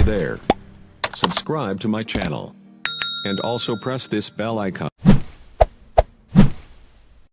there. Subscribe to my channel. And also press this bell icon.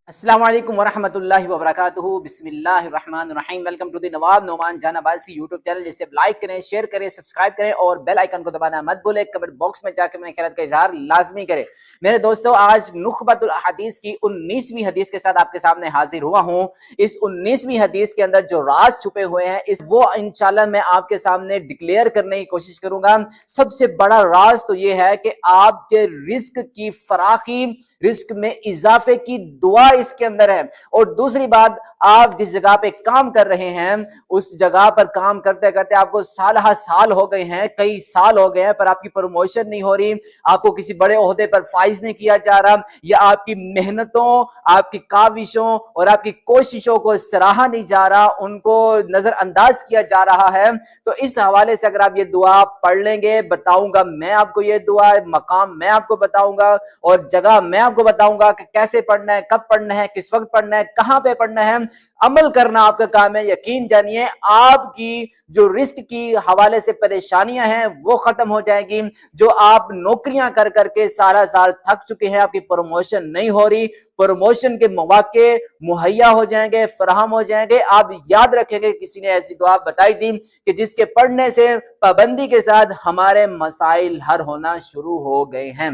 السلام علیکم ورحمۃ اللہ وبرکاتہ. بسم اللہ الرحمن الرحیم. Welcome to the Nawab Noman Jan Abbasi YouTube channel. جسے لائک کریں، شیئر کریں، سبسکرائب کریں اور بیل آئیکن کو دبانا مت بھولیں. کمنٹ باکس میں جا کے اپنے خیالات کا اظہار لازمی کریں. میرے دوستو، آج نخبۃ الحدیث کی 19ویں حدیث کے ساتھ آپ کے سامنے حاضر ہوا ہوں. اس 19ویں حدیث کے اندر جو راز چھپے ہوئے ہیں وہ انشاءاللہ میں آپ کے سامنے ڈکلیئر کرنے کی کوشش کروں گا. سب سے بڑا راز تو یہ ہے کہ آپ کے رزق کی فراخی، رزق میں اضافے کی دعا اس کے اندر ہے. اور دوسری بات، آپ جس جگہ پہ کام کر رہے ہیں اس جگہ پر کام کرتے کرتے آپ کو سالہ سال ہو گئے ہیں، کئی سال ہو گئے ہیں، پر آپ کی پروموشن نہیں ہو رہی، آپ کو کسی بڑے عہدے پر فائز نہیں کیا جا رہا، یا آپ کی محنتوں، آپ کی کاوشوں اور آپ کی کوششوں کو سراہا نہیں جا رہا، ان کو نظر انداز کیا جا رہا ہے. تو اس حوالے سے اگر آپ یہ دعا پڑھ لیں گے، بتاؤں گا میں آپ کو یہ دعا، مقام میں آپ کو بتاؤں گا اور جگہ میں آپ کو بتاؤں گا کہ کیسے پڑھنا ہے، کب پڑھنا ہے، کس وقت پڑھنا ہے، کہاں پہ پڑھنا ہے. عمل کرنا آپ کا کام ہے. یقین جانیے آپ کی جو رزق کی حوالے سے پریشانیاں ہیں وہ ختم ہو جائیں گی. جو آپ نوکریاں کر کر کے سارا سال تھک چکے ہیں، آپ کی پروموشن نہیں ہو رہی، پروموشن کے مواقع مہیا ہو جائیں گے، فراہم ہو جائیں گے. آپ یاد رکھیں گے کسی نے ایسی دعا بتائی تھی کہ جس کے پڑھنے سے پابندی کے ساتھ ہمارے مسائل حل ہونا شروع ہو گئے ہیں.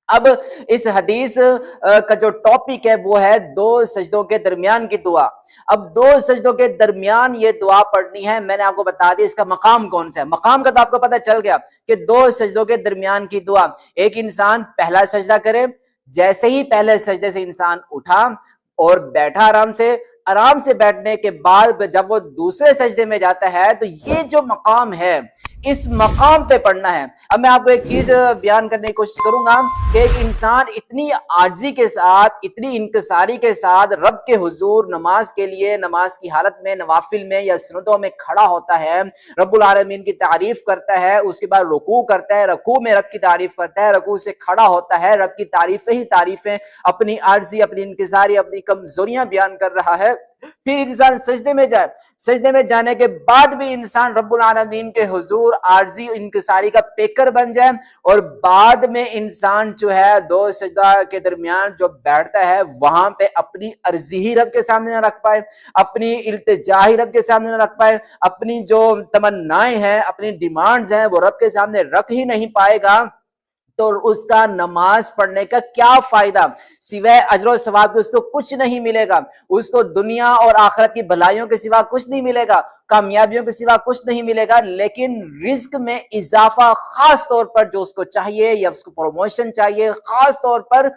اب اس حدیث کا جو ٹاپک ہے وہ ہے دو سجدوں کے درمیان کی دعا. اب دو سجدوں کے درمیان یہ دعا پڑھنی ہے. میں نے آپ کو بتا دیا اس کا مقام کون سا ہے. مقام کا تو آپ کو پتہ چل گیا کہ دو سجدوں کے درمیان کی دعا. ایک انسان پہلا سجدہ کرے، جیسے ہی پہلے سجدے سے انسان اٹھا اور بیٹھا آرام سے بیٹھنے کے بعد جب وہ دوسرے سجدے میں جاتا ہے تو یہ جو مقام ہے اس مقام پہ پڑھنا ہے. اب میں آپ کو ایک چیز بیان کرنے کی کوشش کروں گا کہ ایک انسان اتنی عاجزی کے ساتھ، اتنی انکساری کے ساتھ رب کے حضور نماز کے لیے، نماز کی حالت میں، نوافل میں یا سنتوں میں کھڑا ہوتا ہے، رب العالمین کی تعریف کرتا ہے، اس کے بعد رکوع کرتا ہے، رکوع میں رب کی تعریف کرتا ہے، رکوع سے کھڑا ہوتا ہے، رب کی تعریفیں ہی تعریفیں، اپنی عاجزی، اپنی انکساری، اپنی کمزوریاں بیان کر رہا ہے. پھر انسان سجدے میں جائے، سجدے میں جانے کے بعد بھی انسان رب العالمین کے حضور عاجزی انکساری کا پیکر بن جائے، اور بعد میں انسان جو ہے دو سجدہ کے درمیان جو بیٹھتا ہے وہاں پہ اپنی عرضی ہی رب کے سامنے نہ رکھ پائے، اپنی التجا ہی رب کے سامنے نہ رکھ پائے، اپنی جو تمنائیں ہیں، اپنی ڈیمانڈز ہیں وہ رب کے سامنے رکھ ہی نہیں پائے گا، تو اس کا نماز پڑھنے کا کیا فائدہ؟ سوائے اجر و ثواب کے اس کو کچھ نہیں ملے گا. اس کو دنیا اور آخرت کی بھلائیوں کے سوا کچھ نہیں ملے گا، کامیابیوں کے سوا کچھ نہیں ملے گا. لیکن رزق میں اضافہ خاص طور پر جو اس کو چاہیے، یا اس کو پروموشن چاہیے، خاص طور پر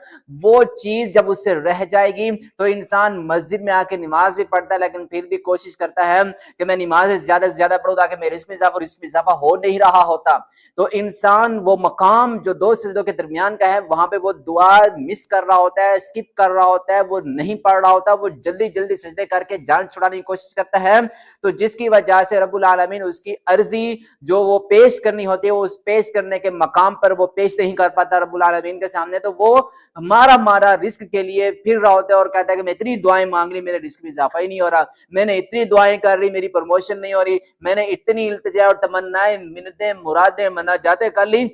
وہ چیز جب اس سے رہ جائے گی تو انسان مسجد میں آ کے نماز بھی پڑھتا ہے لیکن پھر بھی کوشش کرتا ہے کہ میں نماز زیادہ سے زیادہ پڑھوں تاکہ میرے رزق میں اضافہ، اور رزق میں اضافہ ہو نہیں رہا ہوتا. تو انسان وہ مقام جو دو سجدوں کے درمیان کا ہے وہاں پہ وہ دعا مس کر رہا ہوتا ہے، اسکپ کر رہا ہوتا ہے، وہ نہیں پڑھ رہا ہوتا، وہ جلدی جلدی سجدے کر کے جان چھڑانے کی کوشش کرتا ہے. تو جس کی وجہ سے رب العالمین اس کی عرضی جو وہ پیش کرنی ہوتی ہے وہ اس پیش کرنے کے مقام پر وہ پیش نہیں کر پاتا رب العالمین کے سامنے. تو وہ مارا رزق کے لیے پھر رہا ہوتا ہے اور کہتا ہے کہ میں اتنی دعائیں مانگ لی، میرے رزق میں اضافہ ہی نہیں ہو رہا، میں نے اتنی دعائیں کر لی، میری پروموشن نہیں ہو رہی، میں نے اتنی التجا اور تمنائیں، منتیں، مرادیں، مناجاتیں کر لی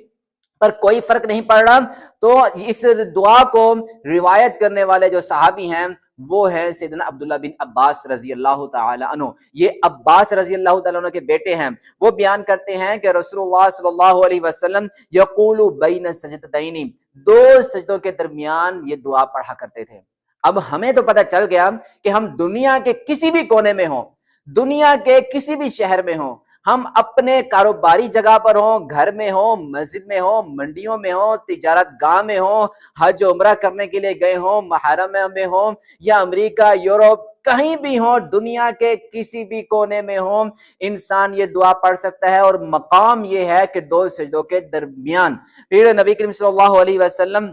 پر کوئی فرق نہیں پڑ رہا. تو اس دعا کو روایت کرنے والے جو صحابی ہیں وہ ہیں سیدنا عبداللہ بن عباس رضی اللہ تعالی عنہ. یہ عباس رضی اللہ تعالی عنہ کے بیٹے ہیں. وہ بیان کرتے ہیں کہ رسول اللہ صلی اللہ علیہ وسلم یقول بین سجدتین، دو سجدوں کے درمیان یہ دعا پڑھا کرتے تھے. اب ہمیں تو پتہ چل گیا کہ ہم دنیا کے کسی بھی کونے میں ہوں، دنیا کے کسی بھی شہر میں ہوں، ہم اپنے کاروباری جگہ پر ہوں، گھر میں ہوں، مسجد میں ہوں، منڈیوں میں ہوں، تجارت گاہ میں ہوں، حج عمرہ کرنے کے لیے گئے ہوں، محرم میں ہوں، یا امریکہ، یورپ، کہیں بھی ہوں، دنیا کے کسی بھی کونے میں ہوں، انسان یہ دعا پڑھ سکتا ہے. اور مقام یہ ہے کہ دو سجدوں کے درمیان. پھر نبی کریم صلی اللہ علیہ وسلم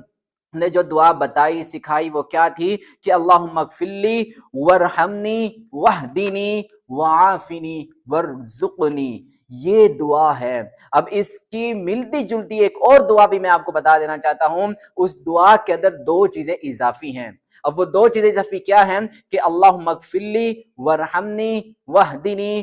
نے جو دعا بتائی، سکھائی، وہ کیا تھی کہ اللہم اغفر لی وارحمنی واہدنی وعافنی وارزقنی. یہ دعا ہے. اب اس کی ملتی جلتی ایک اور دعا بھی میں آپ کو بتا دینا چاہتا ہوں. اس دعا کے اندر دو چیزیں اضافی ہیں. اب وہ دو چیزیں اضافی کیا ہیں کہ اللہم اغفر لی وارحمنی واہدنی